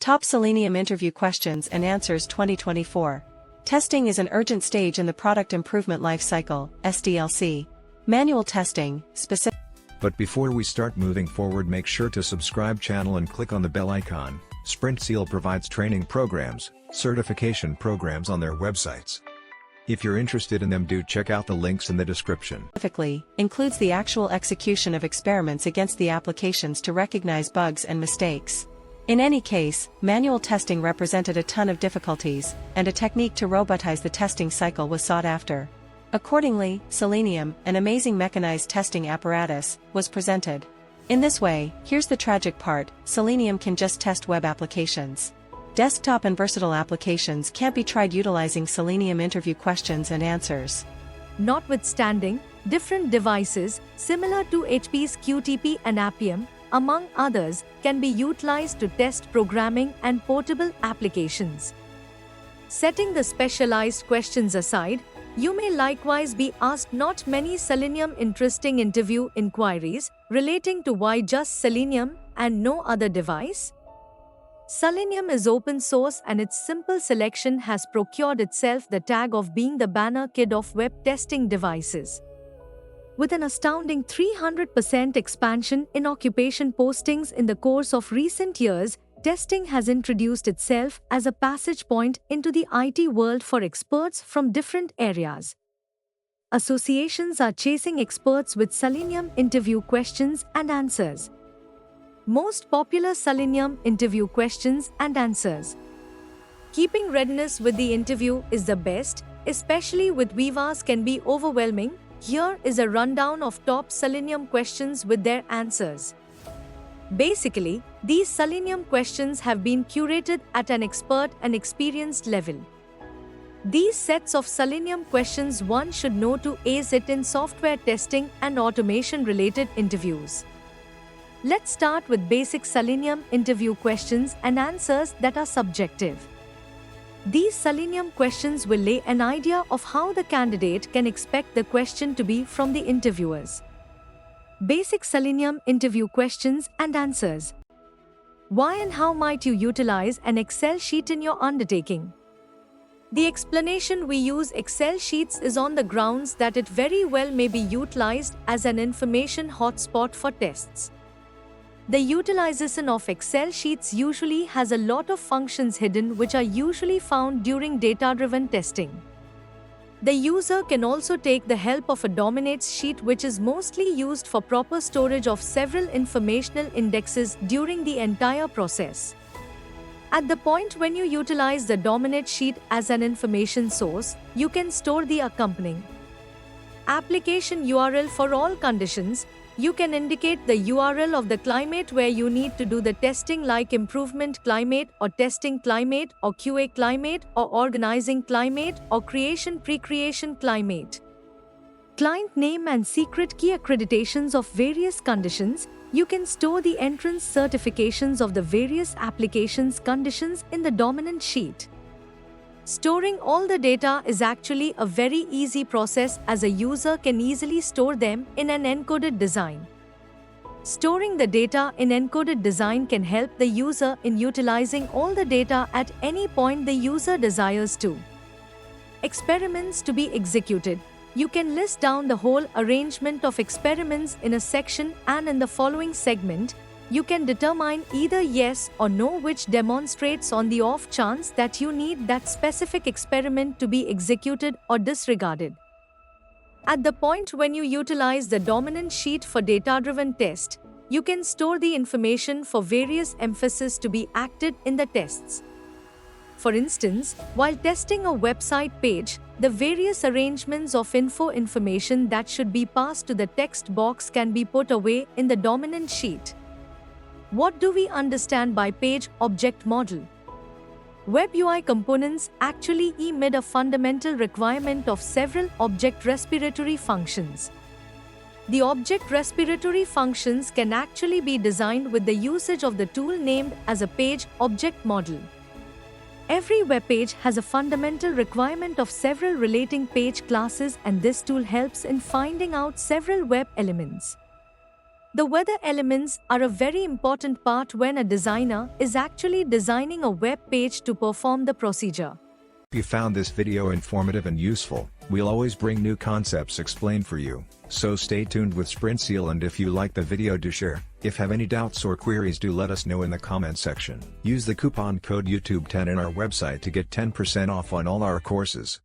Top Selenium Interview Questions and Answers 2024. Testing is an urgent stage in the product improvement life cycle, SDLC. Manual testing, specific. But before we start moving forward, make sure to subscribe channel and click on the bell icon. SprintSeal provides training programs, certification programs on their websites. If you're interested in them, do check out the links in the description. Specifically, includes the actual execution of experiments against the applications to recognize bugs and mistakes. In any case, manual testing represented a ton of difficulties, and a technique to robotize the testing cycle was sought after. Accordingly, Selenium, an amazing mechanized testing apparatus, was presented. In this way, here's the tragic part: Selenium can just test web applications. Desktop and versatile applications can't be tried utilizing Selenium interview questions and answers. Notwithstanding, different devices, similar to HP's QTP and Appium, among others, can be utilized to test programming and portable applications. Setting the specialized questions aside, you may likewise be asked not many Selenium interesting interview inquiries relating to why just Selenium and no other device. Selenium is open source, and its simple selection has procured itself the tag of being the banner kid of web testing devices. With an astounding 300% expansion in occupation postings in the course of recent years, testing has introduced itself as a passage point into the IT world for experts from different areas. Associations are chasing experts with Selenium interview questions and answers. Most popular Selenium interview questions and answers. Keeping readiness with the interview is the best, especially with Vivas can be overwhelming. Here is a rundown of top Selenium questions with their answers. Basically, these Selenium questions have been curated at an expert and experienced level. These sets of Selenium questions one should know to ace it in software testing and automation-related interviews. Let's start with basic Selenium interview questions and answers that are subjective. These Selenium questions will lay an idea of how the candidate can expect the question to be from the interviewers. Basic Selenium interview questions and answers. Why and how might you utilize an Excel sheet in your undertaking? The explanation: we use Excel sheets is on the grounds that it very well may be utilized as an information hotspot for tests. The utilization of Excel sheets usually has a lot of functions hidden which are usually found during data-driven testing. The user can also take the help of a dominates sheet, which is mostly used for proper storage of several informational indexes during the entire process. At the point when you utilize the dominate sheet as an information source, you can store the accompanying application URL for all conditions. You can indicate the URL of the climate where you need to do the testing, like improvement climate or testing climate or QA climate or organizing climate or creation pre-creation climate. Client name and secret key accreditations of various conditions. You can store the entrance certifications of the various applications conditions in the dominant sheet. Storing all the data is actually a very easy process, as a user can easily store them in an encoded design. Storing the data in encoded design can help the user in utilizing all the data at any point the user desires to. Experiments to be executed. You can list down the whole arrangement of experiments in a section, and in the following segment, you can determine either yes or no, which demonstrates on the off chance that you need that specific experiment to be executed or disregarded. At the point when you utilize the dominant sheet for data-driven test, you can store the information for various emphasis to be acted in the tests. For instance, while testing a website page, the various arrangements of information that should be passed to the text box can be put away in the dominant sheet. What do we understand by page object model? Web UI components actually emit a fundamental requirement of several object respiratory functions. The object respiratory functions can actually be designed with the usage of the tool named as a page object model. Every web page has a fundamental requirement of several relating page classes, and this tool helps in finding out several web elements. The weather elements are a very important part when a designer is actually designing a web page to perform the procedure. If you found this video informative and useful, we'll always bring new concepts explained for you, so stay tuned with SprintSeal, and if you like the video, do share. If have any doubts or queries, do let us know in the comment section. Use the coupon code YouTube10 in our website to get 10% off on all our courses.